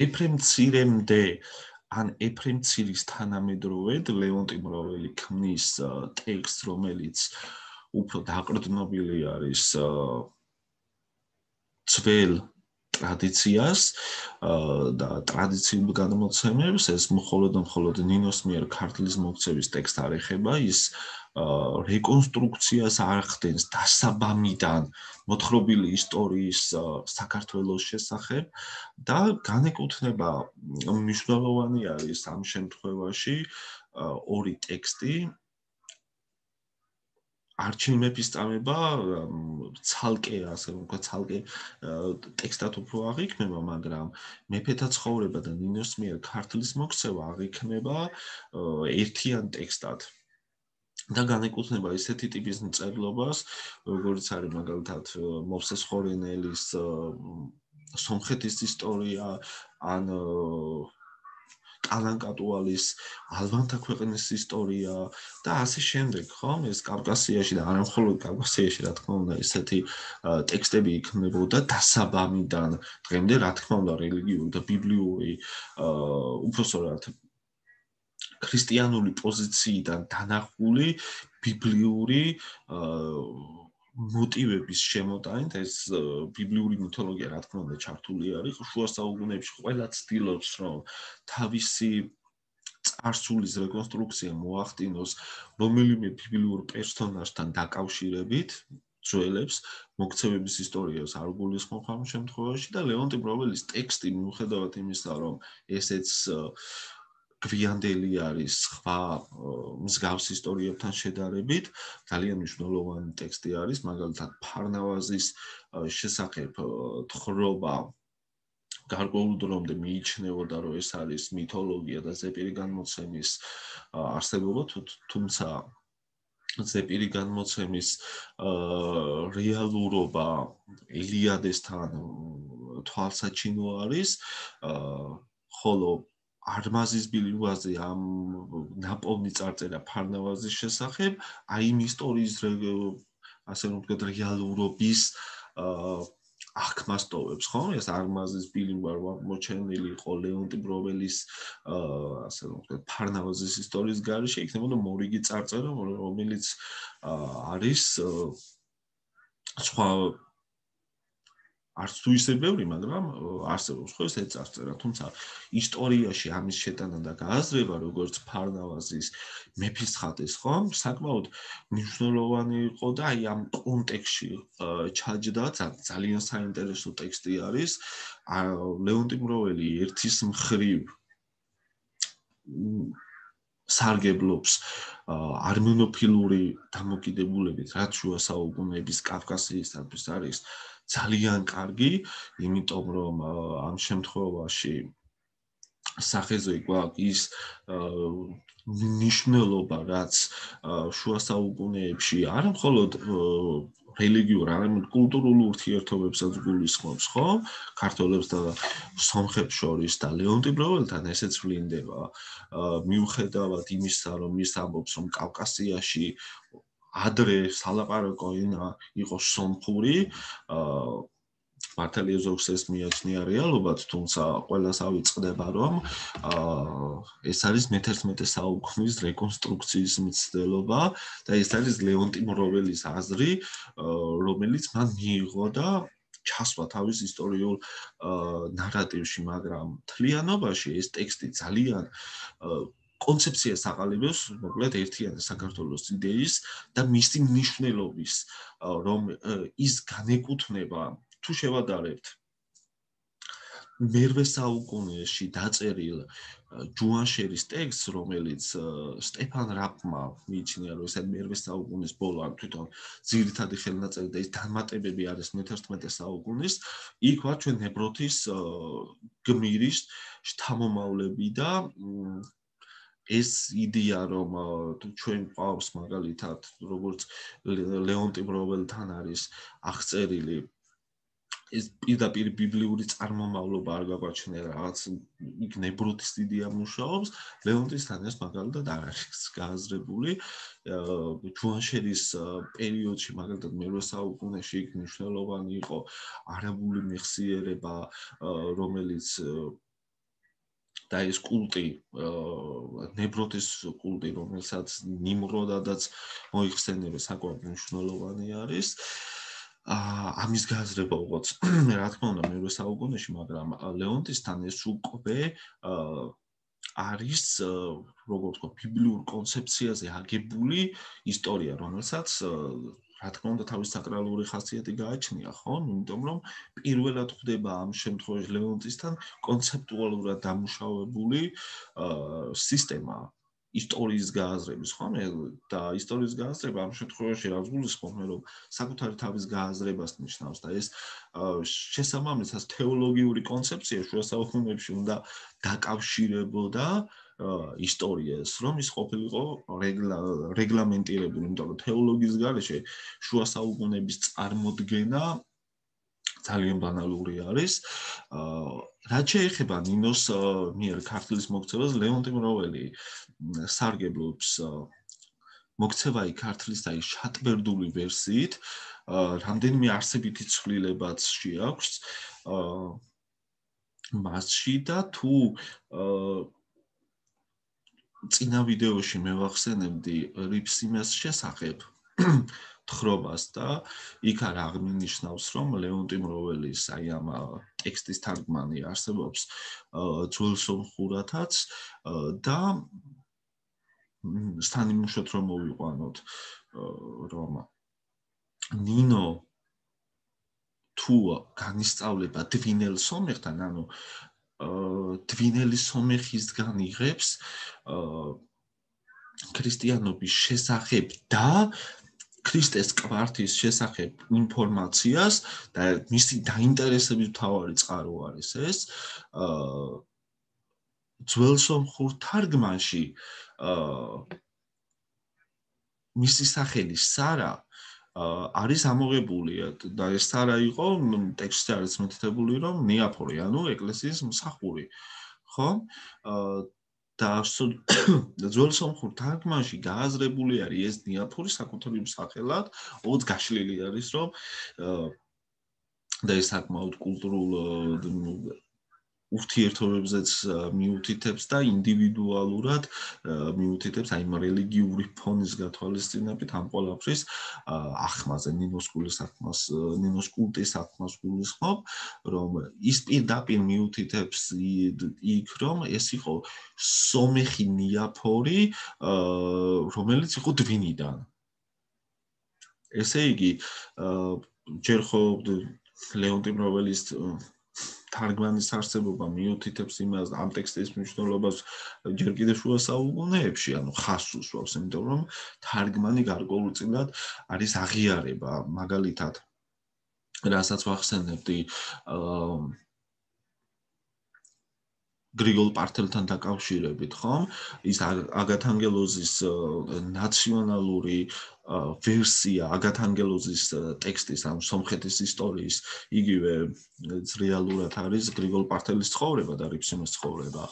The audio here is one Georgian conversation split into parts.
ეფრემ მცირემდე ან ეფრემ მცირის თანამედროვედ ლეონტი მროველი ქმნის ტექსტს, რომელიც უფრო დაყრდნობილი არის ძველ ტრადიციას და ტრადიციულ გადმოცემებს, ეს მხოლოდ ნინოს მიერ ქართლის მოქცევის ტექსტ არ ეხება, ის რეკონსტრუქციას არ ხდენს დასაბამიდან მოთხრობილი ისტორიის საქართველოს შესახებ და განეკუთვნება მნიშვნელოვანი არის ამ შემთხვევაში ორი ტექსტი. არჩილ მეფის წამება ცალკე ტექსტად უფრო აღიქმება, მაგრამ მეფეთა ცხოვრება და ნინოს მიერ ქართლის მოქცევა აღიქმება ერთიან ტექსტად. და განეკუთვნება ისეთი ტიპის მწერლობას, როგორც არის მაგალითად მოვსეს ხორენელის სომხეთის ისტორია, ან კალანკატუალის ალბანთა ქვეყნის ისტორია და ასე შემდეგ, ხო? ეს კავკასიაში და არა მხოლოდ კავკასიაში, რა თქმა უნდა, ესეთი ტექსტები იქმნებოდა დასაბამიდან, დღემდე რა თქმა უნდა, რელიგიური და ბიბლიური უпроსორად ქრისტიანული პოზიციიდან დანახული ბიბლიური მოტივების შემოტანით, ეს ბიბლიური მითოლოგია რა თქმა უნდა ჩართული არის შუა საუკუნეებში. ყველა ცდილობს, რომ თავისი წარსულის რეკონსტრუქცია მოახდინოს რომელიმე ბიბლიურ პერსონაჟთან დაკავშირებით, ძველებს მოქცევების ისტორიას არ გულისხმობ ამ შემთხვევაში და ლეონტი მროველის ტექსტი მიუხედავად იმისა, რომ ესეც გვიანდელი არის სხვა მსგავს ისტორიებთან შედარებით, ძალიან მნიშვნელოვანი ტექსტი არის, მაგალითად ფარნავაზის შესახებ თხრობა გარკვეულ დრომდე მიიჩნეოდა, რომ ეს არის მითოლოგია და ზეპირი განმოცემის არსებობა, თუმცა ზეპირი განმოცემის რეალურობა ელიადესთან თვალსაჩინო არის, ხოლო არმაზის ბილუაზე ამ ნაპოვნი წარწერა ფარნავაზის შესახებ, აი იმ ისტორიის ასე რომ ვთქვათ რეალურობის აღქმას ტოვებს, ხო? ეს არმაზის ბილუა მოჩენილი იყო ლეონტი მროველის ასე რომ ვთქვათ ფარნავაზის ისტორიის გარეშე, იქნებოდა მორიგი წარწერა, რომელიც არის სხვა არც თუ ისე ბევრი, მაგრამ არსებობს ხო ესეთი წარწერა, თუმცა ისტორიაში ამის შეტანა და გააზრება, როგორც ფარნავაზის მეფის ხატის, ხო, საკმაოდ მნიშვნელოვანი იყო და აი ამ კონტექსტში ჩაჯდა ძალიან საინტერესო ტექსტი არის. ლეონტი მროველი ერთის მხრივ სარგებლობს არმენოფილური დამოკიდებულებით, რაც შუა საუკუნეების კავკასიისათვის არის ძალიან კარგი, იმიტომ რომ ამ შემთხვევაში სახეზე გვაქვს ის მნიშვნელობა, რაც შუა საუკუნეებში არა მხოლოდ რელიგიურ, არამედ კულტურულ ურთიერთობებსაც გულისხმობს, ხო? ქართველებს და სომხებს შორის და ლეონტი მროველთან ესეც ვლინდება. მიუხედავად იმისა, რომ ის ამბობს, რომ კავკასიაში ადრე სალაპარაკო ენა იყო სომხური, მართალია ზოგს ეს მიაჩნია რეალობად, თუმცა ყველას ავიწყდება, რომ ეს არის მე-11 საუკუნის რეკონსტრუქციის მცდელობა და ეს არის ლეონტი მროველის აზრი, რომელიც მან მიიღო და ჩასვა თავის ისტორიულ ნარატივში, მაგრამ მთლიანობაში ეს ტექსტი ძალიან კონცეფციას აყალიბებს, მოკლედ ერთიანი საქართველოს იდეის და მისი მნიშვნელობის, რომ ის განეკუთვნება თუ შევადარებთ მერვე საუკუნეში დაწერილ ჯუანშერის ტექსტს, რომელიც სტეფან რაპმა მიიჩნია, რომ ეს მერვე საუკუნის ბოლო, ან თვითონ ძირითადი ხელნაწერი და ის დამატებები არის მე-11 საუკუნის, იქ ვარ ჩვენ ნებროთის გმირის შთამომავლები და ეს იდეა, რომ ჩვენ ყავს მაგალითად, როგორც ლეონტი მროველთან არის აღწერილი ეს პირდაპირ ბიბლიური წარმომავლობა არ გაგვაჩნია, რაღაც იქ ნებროთის იდეა მუშაობს, ლეონტისთან ეს მაგალითად არ არის გააზრებული. ჯუანშერის პერიოდში, მაგალითად მერვე საუკუნეში იქ მნიშვნელოვანი იყო არაბული მეხსიერება, რომელიც და ეს კულტი, ნებროთის კულტი, რომელსაც ნიმროდადაც მოიხსენიება, საკმაოდ მნიშვნელოვანი არის. ამის გააზრება უყოთ, რა თქმა უნდა, მეორე საუკუნეში, მაგრამ ლეონტისთან ეს უკვე არის, როგორ ვთქვა, ბიბლიურ კონცეფციაზე აგებული ისტორია, რომელსაც რა თქმა უნდა თავის საკრალური ხასიათი გააჩნია, ხო? იმიტომ რომ პირველად ხდება ამ შემთხვევაში ლეონტისთან კონცეპტუალურად დამუშავებული სისტემა ისტორიის გააზრების, ხო? და ისტორიის გააზრება ამ შემთხვევაში რაც გულისხმობ, რომ საკუთარი თავის გააზრებას ნიშნავს და ეს შესაბამისად თეოლოგიური კონცეფცია შუა საუკუნეებში უნდა დაკავშირებოდა ისტორიას, რომ ის ყოფილიყო რეგლამენტირებული, იმიტომ რომ თეოლოგიის გარეშე შუა საუკუნეების წარმოდგენა ძალიან ბანალური არის. რაც შეეხება ნინოს მიერ ქართლის მოქცევას, ლეონტი მროველი სარგებლობს მოქცევայի ქართლისა შატბერდული ვერსიით, რამდენიმე არსებითი ცვლილებაც შეაქვს მასში და თუ წინა ვიდეოში მე ვახსენებდი რიფსიმეს შესახებ თხრობას და იქ არ აღნიშნავს, რომ ლეონტი მროველის აი ამ ტექსტის თარგმანი არსებობს ძველ სომხურათაც და სტანიმუშოთ რომ მოვიყვანოთ, რომ ნინო თუ განისწავლება დვინელ სომეხთან, ანუ დვინელი სომეხისგან იღებს ქრისტიანობის შესახებ და ქრისტეს კვართის შესახებ ინფორმაციას და მისი დაინტერესების მთავარი წყარო არის ეს ძველ სომხურ თარგმანში მისი სახელი სარა არის ამოღებული და ეს სარა იყო ტექსტში არის მითითებული რომ ნეაფორი, ანუ ეკლესიის მსახური, ხო? და ძველ სომხურ თარგმანში გააზრებული არის ეს ნეაფორი საკუთარი სახელად, ოც გაშლილი არის რომ და ეს საკმაოდ კულტურულ ურთიერთობებზეც მიუთითებს და ინდივიდუალურად მიუთითებს აი ამ რელიგიური ფონის გათვალისწინებით ამ ყველაფრის ახმაზე, ნინოს კულტის ახმას გულისხმობ, რომ ის პირდაპირ მიუთითებს იქ, რომ ეს იყო სომეხი ნეაფორი, რომელიც იყო დვინიდან. ესე იგი, ჯერ ხო ლეონტი მროველის თარგმანის არსებობა მიუთითებს იმას ამ ტექსტის მნიშვნელობას ჯერ კიდევ შუა საუკუნეებში, ანუ ხაზს უსვამს, იმიტომ რომ თარგმანი გარკვეულწილად არის აღიარება, მაგალითად, რასაც ვახსენებდი გრიგოლ პართელთან დაკავშირებით, ხომ? ის აგათანგელოზის ნაციონალური ვერსია, აგათანგელოზის ტექსტის, ანუ სომხეთის ისტორიის, იგივე რეალურად არის გრიგოლ პართელის ცხოვრება და რიფსიმეს ცხოვრება.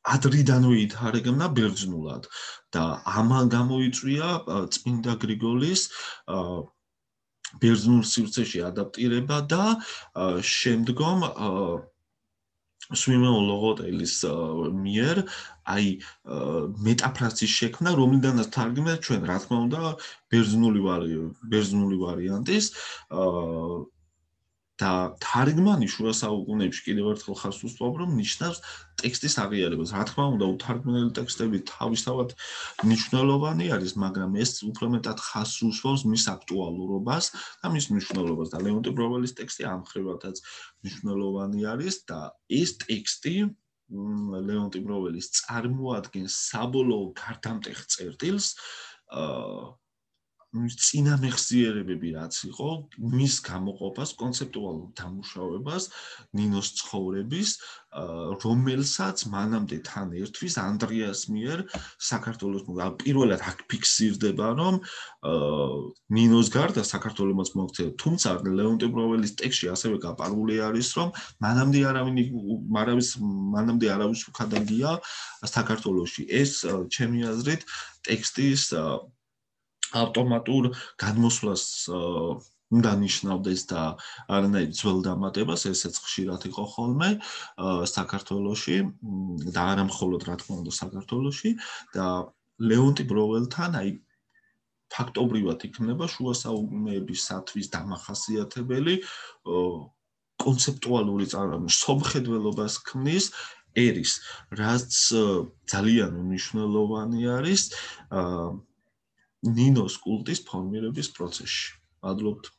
ადრიდანვე ითარგმნა ბერძნულად და ამან გამოიწვია წმინდა გრიგოლის ბერძნულ სივრცეში ადაპტირება და შემდგომ სვიმეონ ლოღოტელის მიერ აი მეტაფრაზის შექმნა, რომლიდანაც თარგმნა ჩვენ რა თქმა უნდა ბერძნული ვარიანტის და თარგმანი შუა საუკუნეებში კიდევ ერთხელ ხაზს უსვამს, რომ ნიშნავს ტექსტის აღიარებას. რა თქმა უნდა, უთარგმნელი ტექსტები თავისთავად მნიშვნელოვანი არის, მაგრამ ეს უფრო მეტად ხაზს უსვამს მის აქტუალურობას და მის მნიშვნელობას და ლეონტი მროველის ტექსტი ამ ხრივათაც მნიშვნელოვანი არის და ეს ტექსტი ლეონტი მროველის წარმოადგენს საბოლოო გარდამტეხ წერტილს წინა მეხსიერებები რაც იყო, მის გამოყოფას, კონცეპტუალურ დამუშავებას ნინოს ცხოვრების, რომელსაც მანამდე თან ერთვის ანდრიას მიერ საქართველოს პირველად აქ ფიქსირდება, რომ ნინოს გარდა საქართველოს მოქცევა, თუმცა ლეონტი მროველის ტექსტში ასევე გაპარული არის, რომ მანამდე არავის უქადაგია საქართველოში. ეს ჩემი აზრით ტექსტის ავტომატურ გადმოსვლას უნდა ნიშნავდეს და არანაირ ძველ დამატებას, ესეც ხშირად იყო ხოლმე საქართველოში და არა მხოლოდ რა თქმა უნდა საქართველოში და ლეონტი ბროველთან აი ფაქტობრივად იქნება შუა საუკუნეებისათვის დამახასიათებელი კონცეპტუალური წარმოდგენა, სამხედველობას ქმნის ერის, რაც ძალიან მნიშვნელოვანი არის ნინოს კულტის ფორმირების პროცესში. მადლობთ.